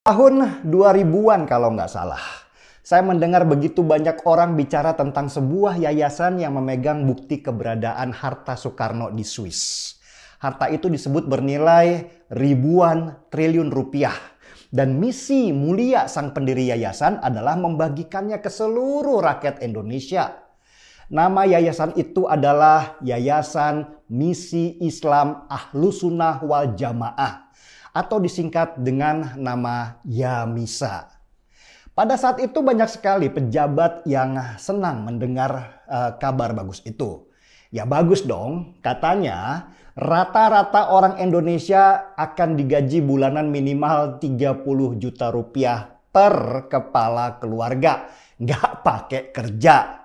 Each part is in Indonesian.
Tahun 2000-an kalau nggak salah, saya mendengar begitu banyak orang bicara tentang sebuah yayasan yang memegang bukti keberadaan harta Soekarno di Swiss. Harta itu disebut bernilai ribuan triliun rupiah. Dan misi mulia sang pendiri yayasan adalah membagikannya ke seluruh rakyat Indonesia. Nama yayasan itu adalah Yayasan Misi Islam Ahlussunnah wal Jamaah, atau disingkat dengan nama YAMISA. Pada saat itu banyak sekali pejabat yang senang mendengar kabar bagus itu. Ya bagus dong, katanya rata-rata orang Indonesia akan digaji bulanan minimal 30 juta rupiah per kepala keluarga. Nggak pakai kerja.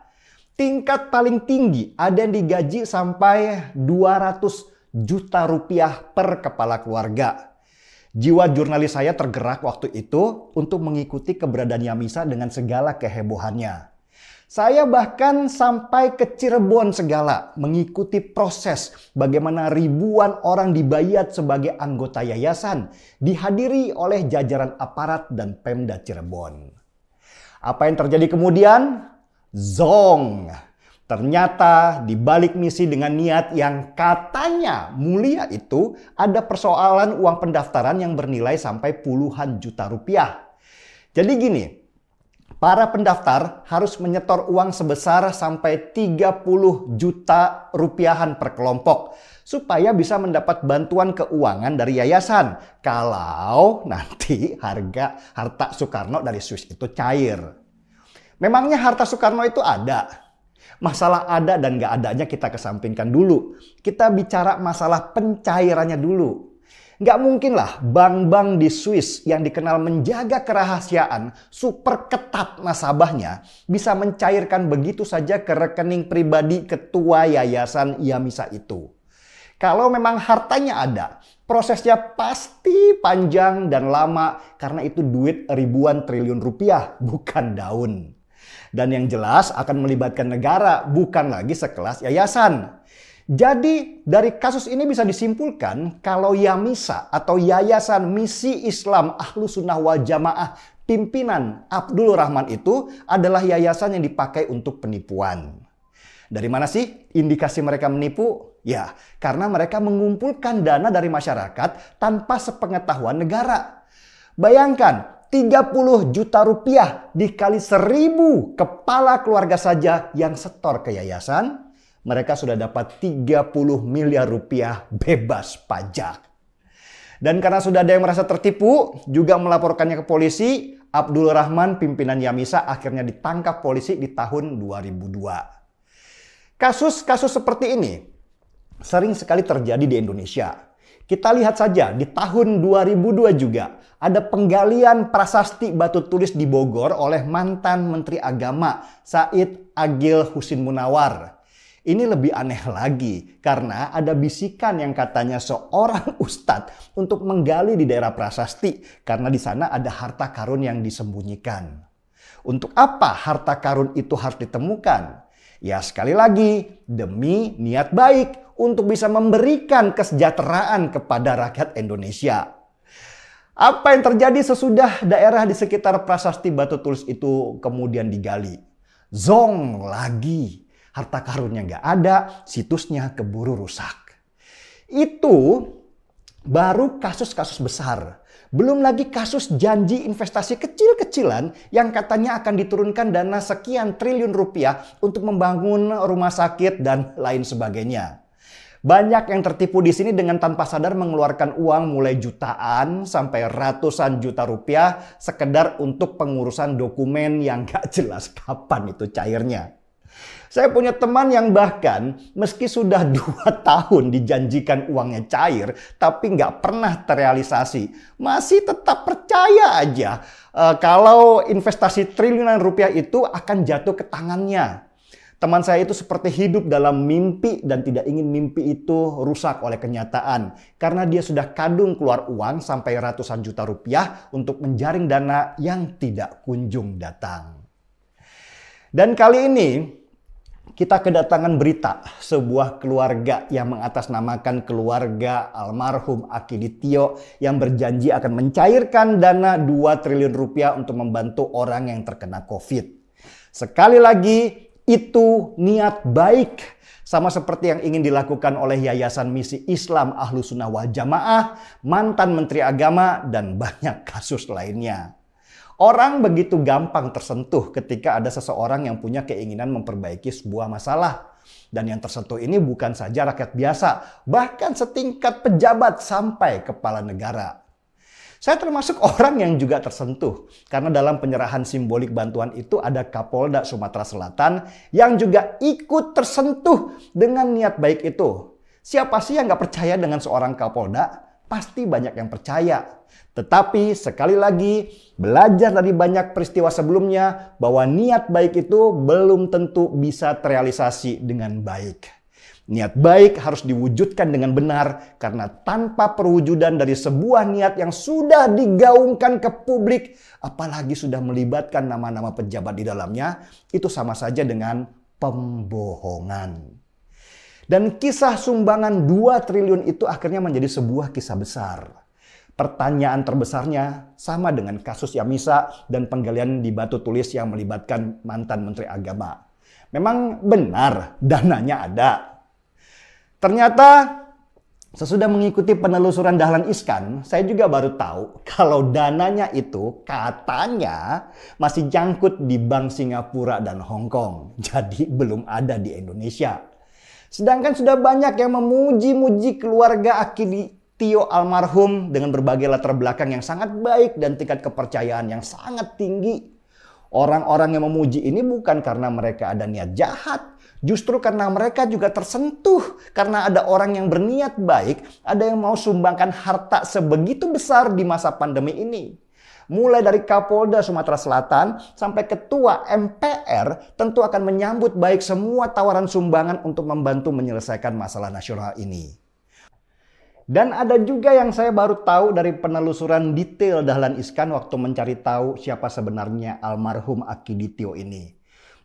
Tingkat paling tinggi ada yang digaji sampai 200 juta rupiah per kepala keluarga. Jiwa jurnalis saya tergerak waktu itu untuk mengikuti keberadaan YAMISA dengan segala kehebohannya. Saya bahkan sampai ke Cirebon segala mengikuti proses bagaimana ribuan orang dibayat sebagai anggota yayasan, dihadiri oleh jajaran aparat dan Pemda Cirebon. Apa yang terjadi kemudian? Zong! Ternyata di balik misi dengan niat yang katanya mulia itu ada persoalan uang pendaftaran yang bernilai sampai puluhan juta rupiah. Jadi gini, para pendaftar harus menyetor uang sebesar sampai 30 juta rupiahan per kelompok supaya bisa mendapat bantuan keuangan dari yayasan kalau nanti harta Soekarno dari Swiss itu cair. Memangnya harta Soekarno itu ada? Masalah ada dan gak adanya kita kesampingkan dulu. Kita bicara masalah pencairannya dulu. Gak mungkin lah bank-bank di Swiss yang dikenal menjaga kerahasiaan super ketat nasabahnya bisa mencairkan begitu saja ke rekening pribadi ketua yayasan YAMISA itu. Kalau memang hartanya ada, prosesnya pasti panjang dan lama karena itu duit ribuan triliun rupiah, bukan daun. Dan yang jelas akan melibatkan negara, bukan lagi sekelas yayasan. Jadi dari kasus ini bisa disimpulkan kalau YAMISA atau Yayasan Misi Islam Ahlussunnah wal Jamaah pimpinan Abdul Rahman itu adalah yayasan yang dipakai untuk penipuan. Dari mana sih indikasi mereka menipu? Ya, karena mereka mengumpulkan dana dari masyarakat tanpa sepengetahuan negara. Bayangkan, 30 juta rupiah dikali 1000 kepala keluarga saja yang setor ke yayasan, mereka sudah dapat 30 miliar rupiah bebas pajak. Dan karena sudah ada yang merasa tertipu, juga melaporkannya ke polisi, Abdul Rahman pimpinan YAMISA akhirnya ditangkap polisi di tahun 2002. Kasus-kasus seperti ini sering sekali terjadi di Indonesia. Kita lihat saja di tahun 2002 juga ada penggalian prasasti batu tulis di Bogor oleh mantan Menteri Agama Said Agil Husin Munawar. Ini lebih aneh lagi karena ada bisikan yang katanya seorang ustadz untuk menggali di daerah prasasti karena di sana ada harta karun yang disembunyikan. Untuk apa harta karun itu harus ditemukan? Ya sekali lagi demi niat baik untuk bisa memberikan kesejahteraan kepada rakyat Indonesia. Apa yang terjadi sesudah daerah di sekitar prasasti batu tulis itu kemudian digali? Zong lagi. Harta karunnya nggak ada, situsnya keburu rusak. Itu baru kasus-kasus besar. Belum lagi kasus janji investasi kecil-kecilan yang katanya akan diturunkan dana sekian triliun rupiah untuk membangun rumah sakit dan lain sebagainya. Banyak yang tertipu di sini dengan tanpa sadar mengeluarkan uang mulai jutaan sampai ratusan juta rupiah sekedar untuk pengurusan dokumen yang gak jelas kapan itu cairnya. Saya punya teman yang bahkan meski sudah 2 tahun dijanjikan uangnya cair tapi nggak pernah terrealisasi. Masih tetap percaya aja kalau investasi triliunan rupiah itu akan jatuh ke tangannya. Teman saya itu seperti hidup dalam mimpi dan tidak ingin mimpi itu rusak oleh kenyataan. Karena dia sudah kadung keluar uang sampai ratusan juta rupiah untuk menjaring dana yang tidak kunjung datang. Dan kali ini Kita kedatangan berita sebuah keluarga yang mengatasnamakan keluarga almarhum Akiditio yang berjanji akan mencairkan dana 2 triliun rupiah untuk membantu orang yang terkena COVID. Sekali lagi, itu niat baik. Sama seperti yang ingin dilakukan oleh Yayasan Misi Islam Ahlussunnah wal Jamaah, mantan Menteri Agama, dan banyak kasus lainnya. Orang begitu gampang tersentuh ketika ada seseorang yang punya keinginan memperbaiki sebuah masalah. Dan yang tersentuh ini bukan saja rakyat biasa, bahkan setingkat pejabat sampai kepala negara. Saya termasuk orang yang juga tersentuh, karena dalam penyerahan simbolik bantuan itu ada Kapolda Sumatera Selatan yang juga ikut tersentuh dengan niat baik itu. Siapa sih yang gak percaya dengan seorang Kapolda? Pasti banyak yang percaya. Tetapi sekali lagi, belajar dari banyak peristiwa sebelumnya bahwa niat baik itu belum tentu bisa terrealisasi dengan baik. Niat baik harus diwujudkan dengan benar, karena tanpa perwujudan dari sebuah niat yang sudah digaungkan ke publik, apalagi sudah melibatkan nama-nama pejabat di dalamnya, itu sama saja dengan pembohongan. Dan kisah sumbangan 2 triliun itu akhirnya menjadi sebuah kisah besar. Pertanyaan terbesarnya sama dengan kasus Yamisa dan penggalian di Batu Tulis yang melibatkan mantan Menteri Agama. Memang benar dananya ada. Ternyata sesudah mengikuti penelusuran Dahlan Iskan, saya juga baru tahu kalau dananya itu katanya masih jangkut di Bank Singapura dan Hong Kong. Jadi belum ada di Indonesia. Sedangkan sudah banyak yang memuji-muji keluarga Akiditio almarhum dengan berbagai latar belakang yang sangat baik dan tingkat kepercayaan yang sangat tinggi. Orang-orang yang memuji ini bukan karena mereka ada niat jahat, justru karena mereka juga tersentuh karena ada orang yang berniat baik, ada yang mau sumbangkan harta sebegitu besar di masa pandemi ini. Mulai dari Kapolda Sumatera Selatan sampai Ketua MPR tentu akan menyambut baik semua tawaran sumbangan untuk membantu menyelesaikan masalah nasional ini. Dan ada juga yang saya baru tahu dari penelusuran detail Dahlan Iskan waktu mencari tahu siapa sebenarnya almarhum Akiditio ini.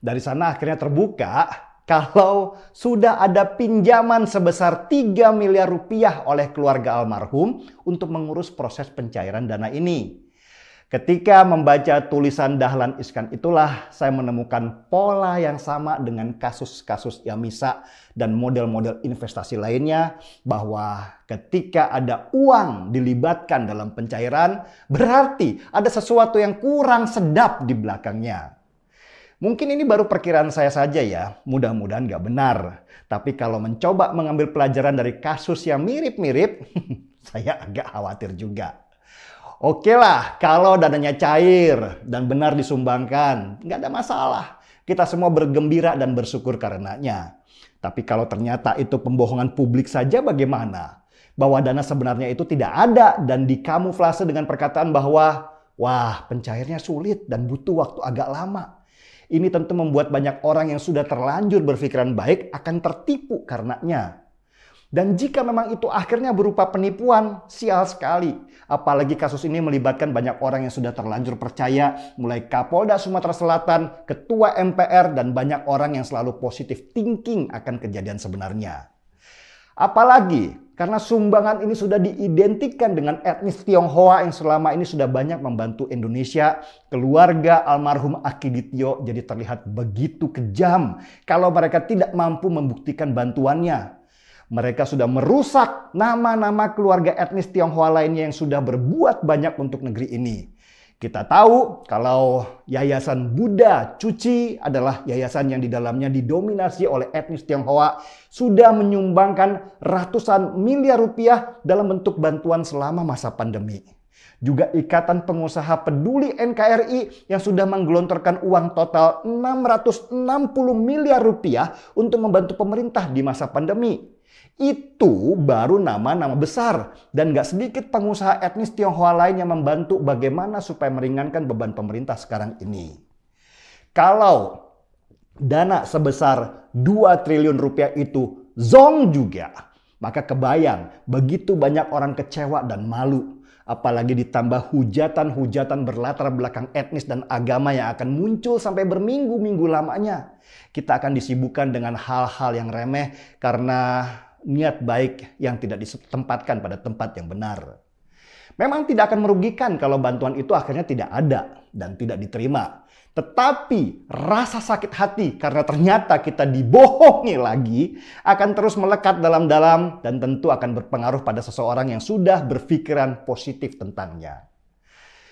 Dari sana akhirnya terbuka kalau sudah ada pinjaman sebesar 3 miliar rupiah oleh keluarga almarhum untuk mengurus proses pencairan dana ini. Ketika membaca tulisan Dahlan Iskan itulah saya menemukan pola yang sama dengan kasus-kasus Yamisa dan model-model investasi lainnya, bahwa ketika ada uang dilibatkan dalam pencairan berarti ada sesuatu yang kurang sedap di belakangnya. Mungkin ini baru perkiraan saya saja ya, mudah-mudahan nggak benar. Tapi kalau mencoba mengambil pelajaran dari kasus yang mirip-mirip, saya agak khawatir juga. Oke lah, kalau dananya cair dan benar disumbangkan, nggak ada masalah. Kita semua bergembira dan bersyukur karenanya. Tapi kalau ternyata itu pembohongan publik saja bagaimana? Bahwa dana sebenarnya itu tidak ada dan dikamuflase dengan perkataan bahwa wah, pencairnya sulit dan butuh waktu agak lama. Ini tentu membuat banyak orang yang sudah terlanjur berpikiran baik akan tertipu karenanya. Dan jika memang itu akhirnya berupa penipuan, sial sekali. Apalagi kasus ini melibatkan banyak orang yang sudah terlanjur percaya, mulai Kapolda Sumatera Selatan, Ketua MPR, dan banyak orang yang selalu positif thinking akan kejadian sebenarnya. Apalagi karena sumbangan ini sudah diidentikan dengan etnis Tionghoa yang selama ini sudah banyak membantu Indonesia, keluarga almarhum Akiditio jadi terlihat begitu kejam kalau mereka tidak mampu membuktikan bantuannya. Mereka sudah merusak nama-nama keluarga etnis Tionghoa lainnya yang sudah berbuat banyak untuk negeri ini. Kita tahu kalau Yayasan Buddha Cuci adalah yayasan yang di dalamnya didominasi oleh etnis Tionghoa, sudah menyumbangkan ratusan miliar rupiah dalam bentuk bantuan selama masa pandemi. Juga Ikatan Pengusaha Peduli NKRI yang sudah menggelontorkan uang total 660 miliar rupiah untuk membantu pemerintah di masa pandemi. Itu baru nama-nama besar, dan gak sedikit pengusaha etnis Tionghoa lain yang membantu bagaimana supaya meringankan beban pemerintah sekarang ini. Kalau dana sebesar 2 triliun rupiah itu zong juga, maka kebayang begitu banyak orang kecewa dan malu. Apalagi ditambah hujatan-hujatan berlatar belakang etnis dan agama yang akan muncul sampai berminggu-minggu lamanya. Kita akan disibukkan dengan hal-hal yang remeh karena niat baik yang tidak ditempatkan pada tempat yang benar. Memang tidak akan merugikan kalau bantuan itu akhirnya tidak ada dan tidak diterima. Tetapi rasa sakit hati karena ternyata kita dibohongi lagi akan terus melekat dalam-dalam dan tentu akan berpengaruh pada seseorang yang sudah berpikiran positif tentangnya.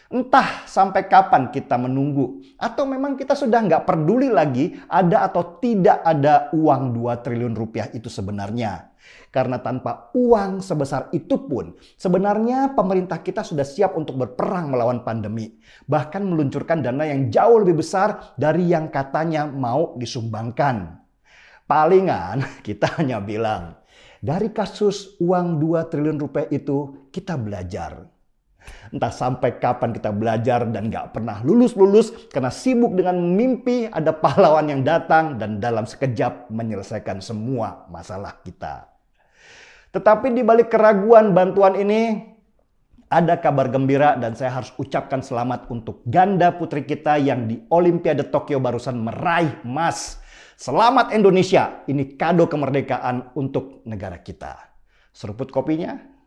Entah sampai kapan kita menunggu, atau memang kita sudah nggak peduli lagi ada atau tidak ada uang 2 triliun rupiah itu sebenarnya. Karena tanpa uang sebesar itu pun, sebenarnya pemerintah kita sudah siap untuk berperang melawan pandemi. Bahkan meluncurkan dana yang jauh lebih besar dari yang katanya mau disumbangkan. Palingan kita hanya bilang, dari kasus uang 2 triliun rupiah itu kita belajar. Entah sampai kapan kita belajar dan gak pernah lulus-lulus karena sibuk dengan mimpi ada pahlawan yang datang dan dalam sekejap menyelesaikan semua masalah kita. Tetapi di balik keraguan bantuan ini ada kabar gembira dan saya harus ucapkan selamat untuk ganda putri kita yang di Olimpiade Tokyo barusan meraih emas. Selamat Indonesia, ini kado kemerdekaan untuk negara kita. Seruput kopinya.